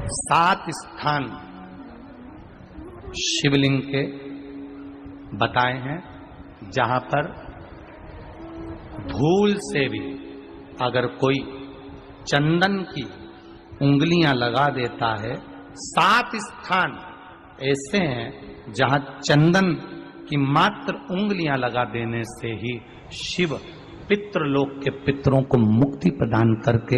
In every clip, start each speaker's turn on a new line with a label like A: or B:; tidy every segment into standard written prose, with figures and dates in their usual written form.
A: 7 स्थान शिवलिंग के बताए हैं जहां पर भूल से भी अगर कोई चंदन की उंगलियां लगा देता है। 7 स्थान ऐसे हैं जहां चंदन की मात्र उंगलियां लगा देने से ही शिव पितृलोक के पितरों को मुक्ति प्रदान करके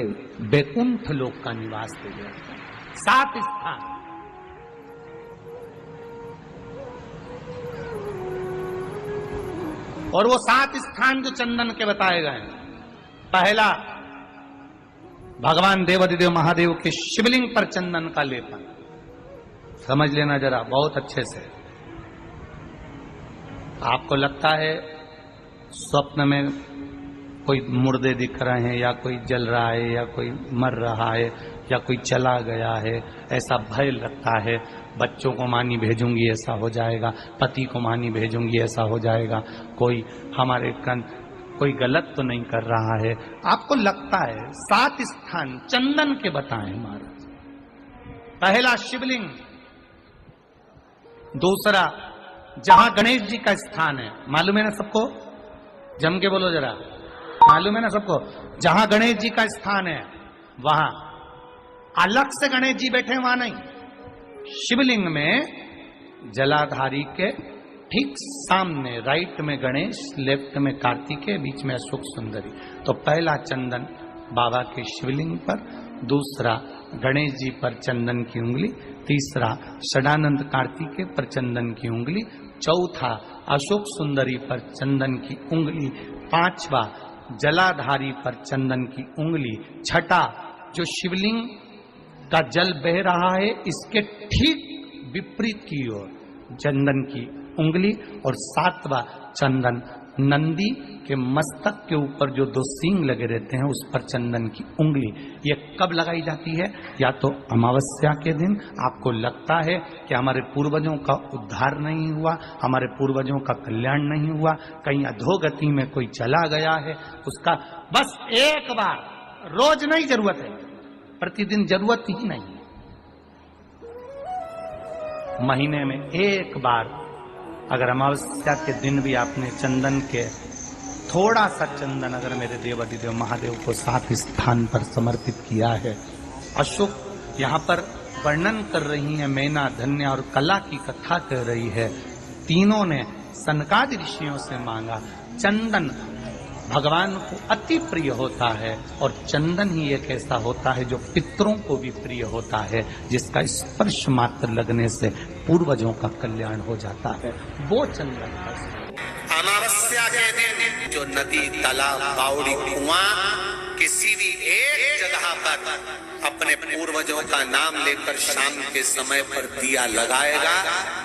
A: वैकुंठ लोक का निवास दे देते हैं। 7 स्थान। और वो 7 स्थान जो चंदन के बताए गए हैं, पहला भगवान देवाधिदेव महादेव के शिवलिंग पर चंदन का लेपन। समझ लेना जरा बहुत अच्छे से। आपको लगता है स्वप्न में कोई मुर्दे दिख रहे हैं या कोई जल रहा है या कोई मर रहा है या कोई चला गया है, ऐसा भय लगता है। बच्चों को मानी भेजूंगी ऐसा हो जाएगा, पति को मानी भेजूंगी ऐसा हो जाएगा, कोई हमारे कोई गलत तो नहीं कर रहा है। आपको लगता है 7 स्थान चंदन के बताएं महाराज। पहला शिवलिंग, दूसरा जहां गणेश जी का स्थान है, मालूम है ना सबको? जम के बोलो जरा, मालूम है ना सबको? जहां गणेश जी का स्थान है वहां अलग से गणेश जी बैठे, वहां नहीं। शिवलिंग में जलाधारी के ठीक सामने राइट में गणेश, लेफ्ट में कार्तिकेय, बीच में अशोक सुंदरी। तो पहला चंदन बाबा के शिवलिंग पर, दूसरा गणेश जी पर चंदन की उंगली, तीसरा षडानंद कार्तिकेय पर चंदन की उंगली, चौथा अशोक सुंदरी पर चंदन की उंगली, पांचवा जलाधारी पर चंदन की उंगली, छठा जो शिवलिंग का जल बह रहा है इसके ठीक विपरीत की ओर चंदन की उंगली, और 7वां चंदन नंदी के मस्तक के ऊपर जो 2 सींग लगे रहते हैं उस पर चंदन की उंगली। ये कब लगाई जाती है? या तो अमावस्या के दिन। आपको लगता है कि हमारे पूर्वजों का उद्धार नहीं हुआ, हमारे पूर्वजों का कल्याण नहीं हुआ, कहीं अधोगति में कोई चला गया है, उसका बस एक बार, रोज नहीं जरूरत है, प्रतिदिन जरूरत ही नहीं, महीने में एक बार अगर अमावस्या के दिन भी आपने चंदन के थोड़ा सा चंदन अगर मेरे देवाधिदेव महादेव को 7 स्थान पर समर्पित किया है। अशोक यहाँ पर वर्णन कर रही है, मैना, धन्य और कला की कथा कर रही है। तीनों ने सनकादि ऋषियों से मांगा। चंदन भगवान को अति प्रिय होता है और चंदन ही एक ऐसा होता है जो पितरों को भी प्रिय होता है, जिसका स्पर्श मात्र लगने से पूर्वजों का कल्याण हो जाता है, वो चंदन।
B: अमावस्या के दिन जो नदी, तालाब, बावड़ी, कुआं किसी भी एक जगह पर अपने पूर्वजों का नाम लेकर शाम के समय पर दिया लगाएगा,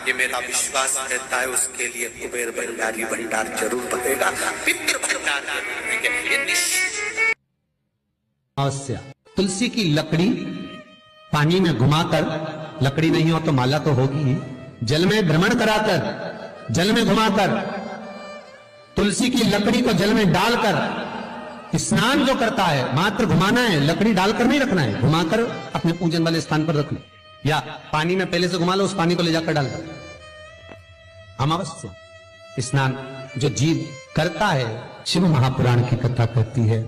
B: ये मेरा विश्वास रहता है, उसके लिए कुबेर भंडारी भंडार जरूर बनेगा, पितृ भंडार।
C: अमावस्या, तुलसी की लकड़ी पानी में घुमाकर, लकड़ी नहीं हो तो माला तो होगी ही, जल में भ्रमण कराकर, जल में घुमाकर, तुलसी की लकड़ी को जल में डालकर स्नान जो करता है, मात्र घुमाना है, लकड़ी डालकर नहीं रखना है, घुमाकर अपने पूजन वाले स्थान पर रख लो, या पानी में पहले से घुमा लो, उस पानी को ले जाकर डाल दो। अमावस्या स्नान जो जीव करता है, शिव महापुराण की कथा कहती है,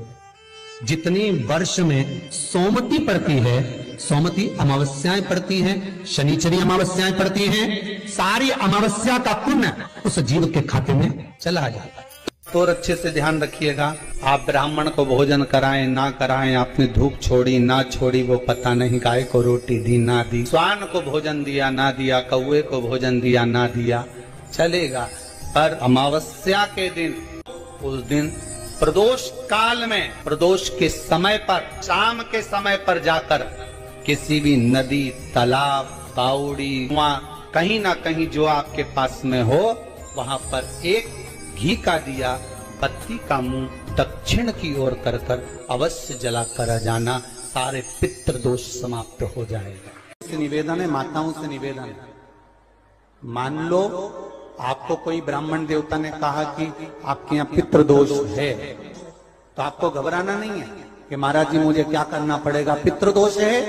C: जितनी वर्ष में सोमती पड़ती है, सोमती अमावस्याएं पड़ती हैं, शनिचरी अमावस्याएं पड़ती हैं, सारी अमावस्या का पुण्य उस जीव के खाते में चला जाता है।
A: तो अच्छे से ध्यान रखिएगा, आप ब्राह्मण को भोजन कराएं ना कराएं, आपने धूप छोड़ी ना छोड़ी वो पता नहीं, गाय को रोटी दी ना दी, स्वान को भोजन दिया ना दिया, कौवे को भोजन दिया ना दिया, चलेगा। पर अमावस्या के दिन, उस दिन प्रदोष काल में, प्रदोष के समय पर, शाम के समय पर जाकर किसी भी नदी, तालाब, बावड़ी, कुआं, कहीं ना कहीं जो आपके पास में हो, वहां पर एक घी का दिया, बत्ती का मुंह दक्षिण की ओर कर अवश्य जला कर जाना, सारे पितृ दोष समाप्त हो जाएगा। निवेदन है, माताओं से निवेदन है, मान लो आपको कोई ब्राह्मण देवता ने कहा कि आपके यहाँ पितृ दोष है, तो आपको घबराना नहीं है कि महाराज जी मुझे क्या करना पड़ेगा, पितृ दोष है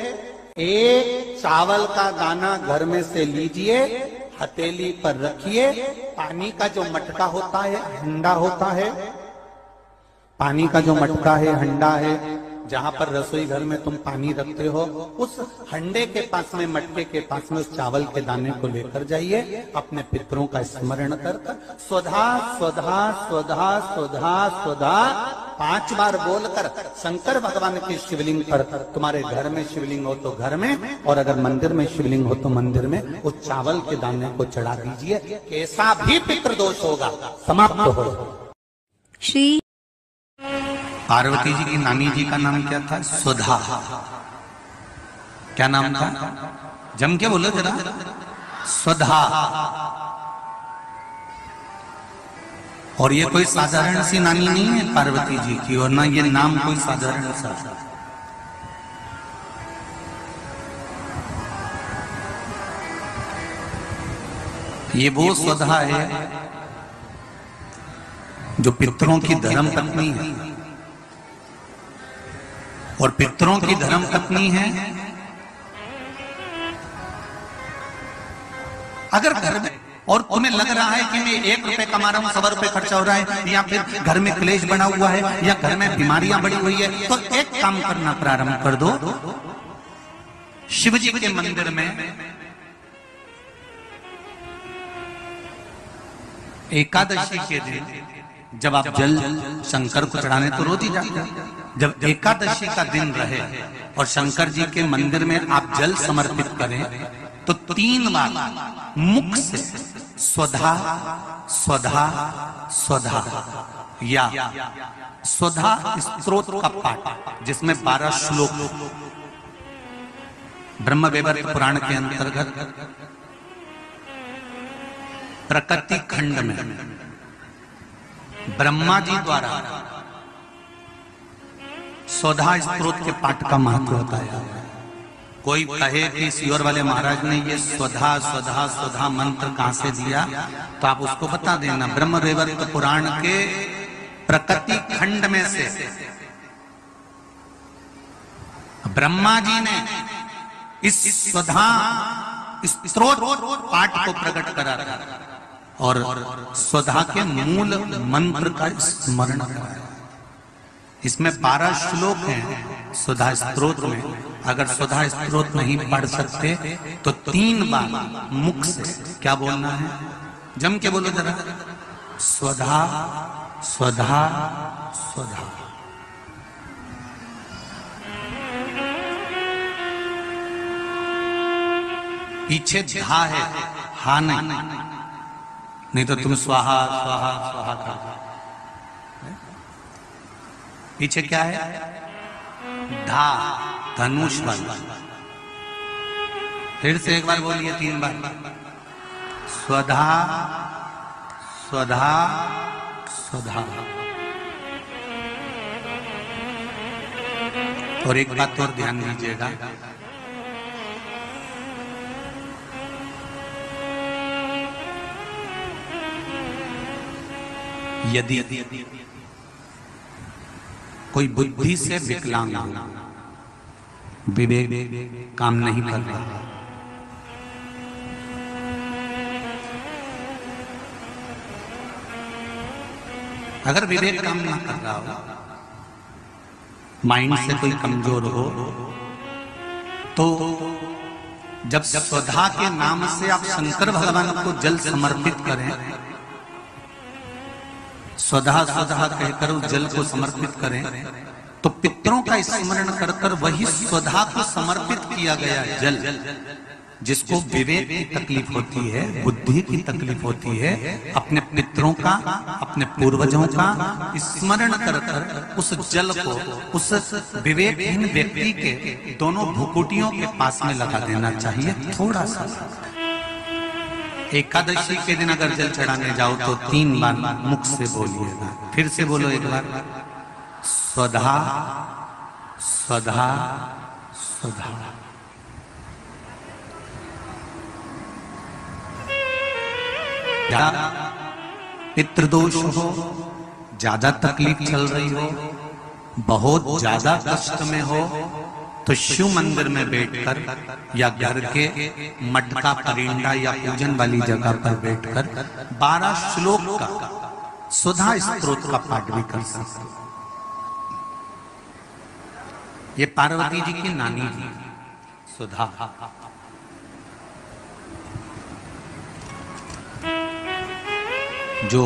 B: एक चावल का दाना घर में से लीजिए, हथेली पर रखिए, पानी का जो मटका होता है, हंडा होता है, पानी का जो मटका है, हंडा है, जहां पर रसोई घर में तुम पानी रखते हो, उस हंडे के पास में, मटके के पास में उस चावल के दाने को लेकर जाइए, अपने पितरों का स्मरण कर स्वधा स्वधा स्वधा स्वधा स्वधा 5 बार बोलकर शंकर भगवान के शिवलिंग पर, तुम्हारे घर में शिवलिंग हो तो घर में, और अगर मंदिर में शिवलिंग हो तो मंदिर में, उस चावल के दाने को चढ़ा दीजिए। कैसा भी पितृदोष होगा समाप्त हो।
D: श्री
A: पार्वती जी की नानी जी का नाम क्या था? सुधा। क्या नाम था? जम के बोलो जरा। सुधा। और ये कोई साधारण सी नानी नहीं है पार्वती जी की, और ना ये नाम कोई साधारण सा। ये वो सुधा है जो पितरों की धर्म पत्नी है, और पितरों की धर्म पत्नी है। अगर घर में, और तुम्हें लग रहा है कि मैं 1 रुपए कमा रहा हूं, 100 रुपए खर्चा हो रहा है, या फिर घर में क्लेश बना हुआ है, या घर में बीमारियां बढ़ी हुई है, तो एक काम करना प्रारंभ कर दो। शिव जी के मंदिर में एकादशी के दिन जब आप जल शंकर को चढ़ाने तो रोज ही जाते हैं, जब एकादशी का दिन रहे और शंकर जी के मंदिर में आप जल समर्पित करें, तो 3 बार मुख से स्वधा स्वधा स्वधा या स्वधा स्तोत्र का पाठ, जिसमें 12 श्लोक ब्रह्म वैवर्त पुराण के अंतर्गत प्रकृति खंड में ब्रह्मा जी द्वारा स्वधा स्तोत्र के पाठ का महत्व बताया। कोई कहे कि सियोर वाले महाराज ने ये स्वधा स्वधा स्वधा मंत्र कहां से दिया, तो आप उसको बता देना। ब्रह्म वैवर्त पुराण के प्रकृति खंड में से ब्रह्मा जी ने इस स्वधा स्तोत्र पाठ को प्रकट करा और स्वधा के मूल मंत्र का स्मरण कराया। इसमें 12 श्लोक हैं स्वधा स्तोत्र में। अगर स्वधा स्तोत्र नहीं पढ़ सकते तो 3 बार मुख से क्या बोलना है? जम के बोलो जरा। स्वधा स्वधा स्वधा। पीछे धा है, हा नहीं तो तुम स्वाहा स्वाहा स्वाहा खा। पीछे क्या है? धा, धनुष वाला। फिर से एक बार बोलिए, 3 बार। स्वधा स्वधा स्वधा। और एक बात और ध्यान दीजिएगा, यदि कोई बुद्धि से विकलांग हो, विवेक काम नहीं कर रहा, अगर विवेक काम ना कर रहा हो, माइंड से कोई कमजोर हो, तो जब स्वधा के नाम से आप शंकर भगवान को जल समर्पित करें, स्वधा स्वधा कहकर उस जल को समर्पित करें, तो पितरों का स्मरण कर कर वही स्वधा को समर्पित किया गया जल, जिसको विवेक की तकलीफ होती है, बुद्धि की तकलीफ होती है, अपने पितरों का, अपने पूर्वजों का स्मरण कर कर उस जल को उस विवेकहीन व्यक्ति के दोनों भुकुटियों के पास में लगा देना चाहिए। थोड़ा सा एकादशी के दिन अगर जल चढ़ाने जाओ तो 3 बार मुख से बोलिएगा। फिर से बोलो एक बार। स्वधा स्वधा स्वधा। ज्यादा पितृदोष हो, ज्यादा तकलीफ चल रही हो, बहुत ज्यादा कष्ट में हो, तो शिव मंदिर में बैठकर या घर के मटका परिंदा या पूजन वाली जगह पर बैठकर 12 श्लोक का सुधा स्तोत्र का पाठ भी कर सकते। ये पार्वती जी की नानी जी सुधा, जो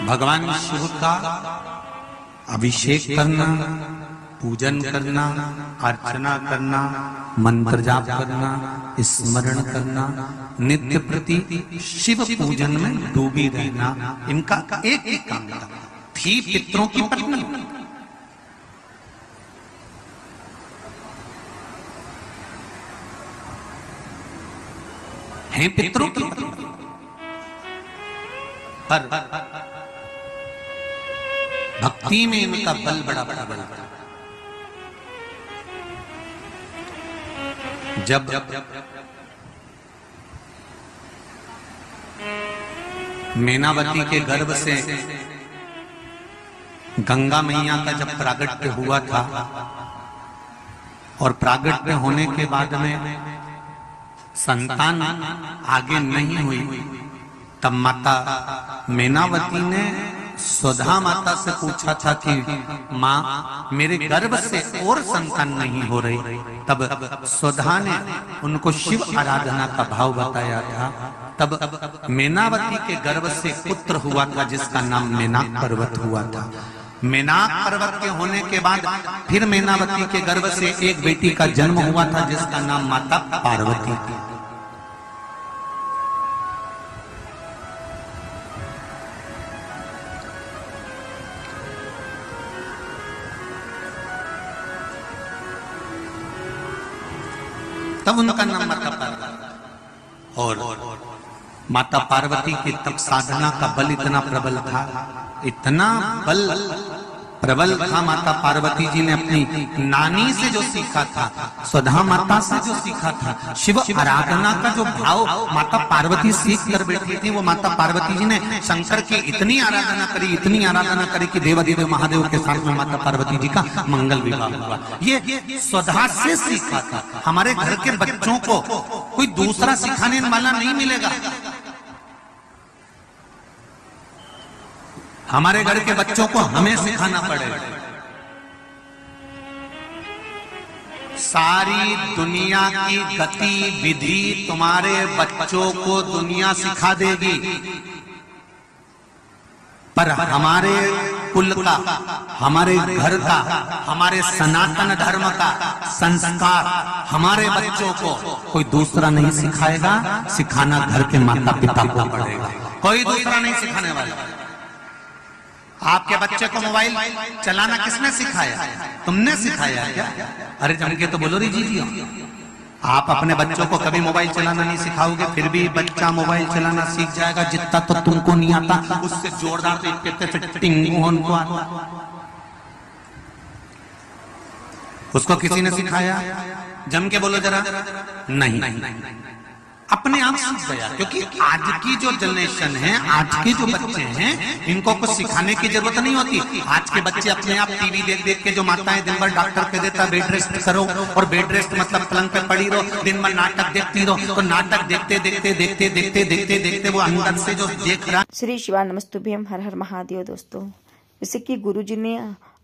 A: भगवान शिव का अभिषेक करना, पूजन करना, अर्चना करना, मंत्र जाप करना, स्मरण करना, नित्य प्रति शिव पूजन में डूबी रहना, इनका एक ही काम था। थी पितरों की पत्नी, हैं पितरों की पत्नी, पर भक्ति में इनका बल बड़ा बड़ा बड़ा। जब मैनावती के गर्भ से गंगा मैया का जब प्रागट्य हुआ था और प्रागट्य होने के बाद में संतान आगे नहीं हुई, तब माता मैनावती ने सुधा माता से पूछा था कि माँ मेरे गर्भ से और संतान नहीं हो रही। तब सुधा ने उनको शिव आराधना का भाव बताया था। तब मैनावती के गर्भ से पुत्र हुआ था जिसका नाम मैनाक पर्वत हुआ था। मैनाक पर्वत के होने के बाद फिर मैनावती के गर्भ से एक बेटी का जन्म हुआ था जिसका नाम माता पार्वती थी। तब उनका नाम माता पार्वती। और माता पार्वती की तब साधना का बल इतना प्रबल था, इतना बल प्रबल था। माता पार्वती जी ने अपनी नानी से जो सीखा था, सुधा माता से जो सीखा था, शिव आराधना का जो भाव माता पार्वती सीख कर बैठी थी, वो माता पार्वती जी ने शंकर की इतनी आराधना करी, इतनी आराधना करी कि देवादिदेव महादेव के साथ में माता पार्वती जी का मंगल विवाह हुआ। ये सुधा से सीखा था। हमारे घर के बच्चों को कोई दूसरा सिखाने वाला नहीं मिलेगा। हमारे घर के बच्चों को हमें सिखाना पड़ेगा। सारी दुनिया की गतिविधि तुम्हारे बच्चों को दुनिया सिखा देगी, पर हमारे कुल का, हमारे घर का, हमारे सनातन धर्म का संस्कार हमारे बच्चों को कोई दूसरा नहीं सिखाएगा। सिखाना घर के माता पिता को पड़ेगा, कोई दूसरा नहीं सिखाने वाला। आपके बच्चे को मोबाइल चलाना किसने सिखाया? तुमने सिखाया क्या? अरे जम के तो बोलो रे जी। आप अपने बच्चों को कभी मोबाइल चलाना नहीं सिखाओगे, फिर भी बच्चा मोबाइल चलाना सीख जाएगा। जितना तो तुमको नहीं आता उससे जोरदार उसको किसी ने सिखाया? जम के बोलो जरा। नहीं, अपने आप सीख गया। क्योंकि आज की जो जनरेशन है, आज के जो बच्चे हैं, इनको कुछ सिखाने की जरूरत नहीं होती। आज के बच्चे अपने आप टीवी देख देख के, जो माताएं दिन भर डॉक्टर कह देता बेड रेस्ट करो, और बेड रेस्ट मतलब पलंग पे पड़ी रहो, दिन भर नाटक देखती रहो, तो नाटक देखते देखते देखते देखते देखते देखते वो अंदर से जो देख रहा।
D: श्री शिवानमस्तुभ्यम, हर हर महादेव। दोस्तों, जैसे कि गुरुजी ने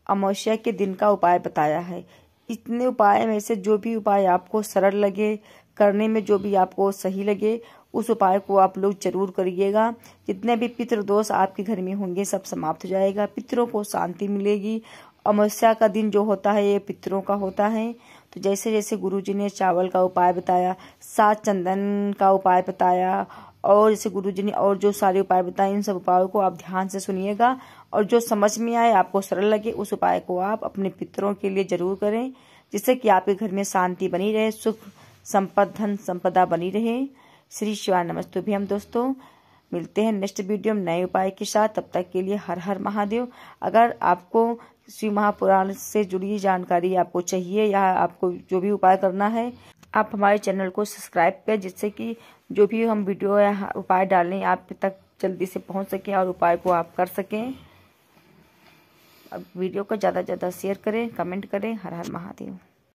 D: अमावस्या के दिन का उपाय बताया है, इतने उपाय में से जो भी उपाय आपको सरल लगे, करने में जो भी आपको सही लगे, उस उपाय को आप लोग जरूर करिएगा। जितने भी पितृ दोष आपके घर में होंगे सब समाप्त हो जाएगा, पितरों को शांति मिलेगी। अमावस्या का दिन जो होता है ये पितरों का होता है। तो जैसे जैसे गुरुजी ने चावल का उपाय बताया, 7 चंदन का उपाय बताया, और जैसे गुरुजी ने और जो सारे उपाय बताए, इन सब उपायों को आप ध्यान से सुनिएगा, और जो समझ में आए, आपको सरल लगे, उस उपाय को आप अपने पितरों के लिए जरूर करें, जिससे कि आपके घर में शांति बनी रहे, सुख संपद धन संपदा बनी रहे। श्री शिवाय नमस्तुभ्यम। दोस्तों, मिलते हैं नेक्स्ट वीडियो में नए उपाय के साथ। तब तक के लिए हर हर महादेव। अगर आपको शिव महापुराण से जुड़ी जानकारी आपको चाहिए, या आपको जो भी उपाय करना है, आप हमारे चैनल को सब्सक्राइब करें, जिससे कि जो भी हम वीडियो या उपाय डालें आप तक जल्दी से पहुंच सके और उपाय को आप कर सकें। अब वीडियो को ज़्यादा से ज़्यादा शेयर करें, कमेंट करें। हर हर महादेव।